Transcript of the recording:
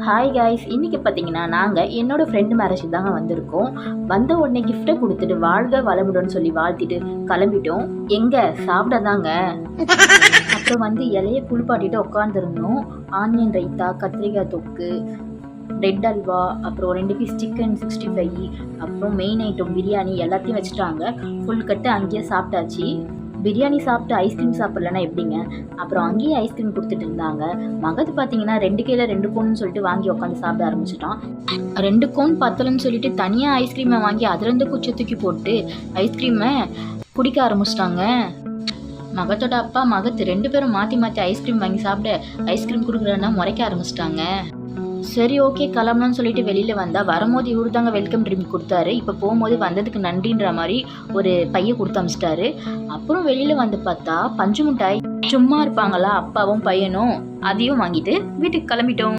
Hi guys, இன்றைக்கி பார்த்தீங்கன்னா நாங்கள் என்னோடய ஃப்ரெண்டு மேரேஜுக்கு தாங்க வந்திருக்கோம். வந்த உடனே கிஃப்ட்டை கொடுத்துட்டு வாழ்க வளமுடன்னு சொல்லி வாழ்த்திட்டு கிளம்பிட்டோம். எங்கே சாப்பிட தாங்க. அப்புறம் வந்து இலையை குளிப்பாட்டிட்டு உட்காந்துருந்தோம். ஆனியன் ரைத்தா, கத்திரிக்காய் தொக்கு, ரெட் அல்வா, அப்புறம் 2 பீஸ் சிக்கன் 65, அப்புறம் மெயின் ஐட்டம் பிரியாணி எல்லாத்தையும் வச்சுட்டாங்க. ஃபுல் கட்டு அங்கேயே சாப்பிட்டாச்சு. பிரியாணி சாப்பிட்டு ஐஸ்கிரீம் சாப்பிட்லன்னா எப்படிங்க? அப்புறம் அங்கேயே ஐஸ்கிரீம் கொடுத்துட்டு இருந்தாங்க. மகத்து பார்த்தீங்கன்னா 2 கையில் 2 கோன்னு சொல்லிட்டு வாங்கி உட்காந்து சாப்பிட ஆரம்பிச்சிட்டான். 2 கோன் பத்தலன்னு சொல்லிட்டு தனியாக ஐஸ்கிரீமை வாங்கி அதுலேருந்து குச்சி தூக்கி போட்டு ஐஸ்கிரீமை குடிக்க ஆரம்பிச்சிட்டாங்க. மகத்தோட அப்பா மகத்து 2 பேரும் மாற்றி மாற்றி ஐஸ்கிரீம் வாங்கி சாப்பிட ஐஸ்கிரீம் கொடுக்குறேன்னா முறைக்க ஆரம்பிச்சிட்டாங்க. சரி, ஓகே கிளம்பணும்னு சொல்லிட்டு வெளியில் வந்தால் வரும்போது இவரு தாங்க வெல்கம் ட்ரிங்க் கொடுத்தாரு. இப்போ போகும்போது வந்ததுக்கு நன்றின்ற மாதிரி ஒரு பையை கொடுத்து அமிச்சிட்டாரு. அப்புறம் வெளியில் வந்து பார்த்தா பஞ்சு மிட்டாய் சும்மா இருப்பாங்களா அப்பாவும் பையனும், அதையும் வாங்கிட்டு வீட்டுக்கு கிளம்பிட்டோம்.